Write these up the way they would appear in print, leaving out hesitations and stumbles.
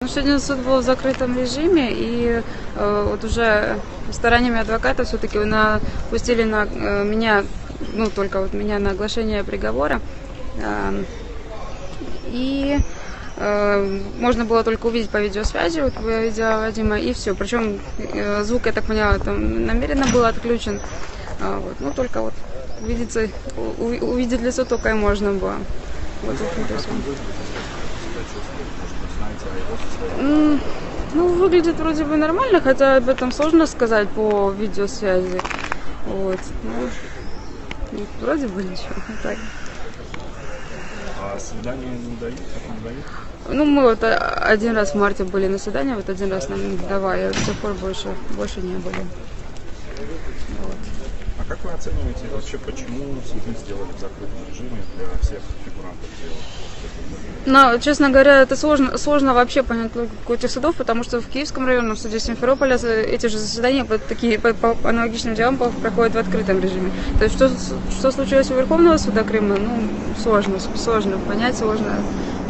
Сегодня суд был в закрытом режиме, и вот уже стараниями адвоката все-таки пустили на меня, только вот меня на оглашение приговора. И можно было только увидеть по видеосвязи, вот по видео Вадима, и все. Причем звук, я так поняла, там намеренно был отключен. Только вот увидеть лицо только и можно было. Вот, выглядит вроде бы нормально, хотя об этом сложно сказать по видеосвязи. Вот. Вроде бы ничего. Так. А свидания не дают? Мы вот один раз в марте были на свидании, вот один раз нам давали, а до сих пор больше не были. Вот. А как вы оцениваете вообще, почему суд не сделали в закрытом режиме для всех фигурантов дела? Честно говоря, это сложно вообще понять логику этих судов, потому что в Киевском районном суде Симферополя эти же заседания по аналогичным делам проходят в открытом режиме. То есть что случилось у Верховного суда Крыма, сложно понять, сложно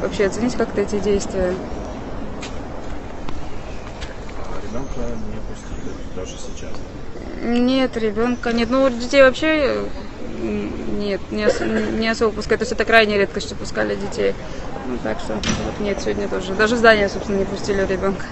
вообще оценить как-то эти действия. А ребенка не пустили даже сейчас? Нет, ребенка нет. Детей вообще нет, не особо пускают. То есть это крайне редко, что пускали детей. Так что нет, сегодня тоже. Даже в здание, собственно, не пустили ребенка.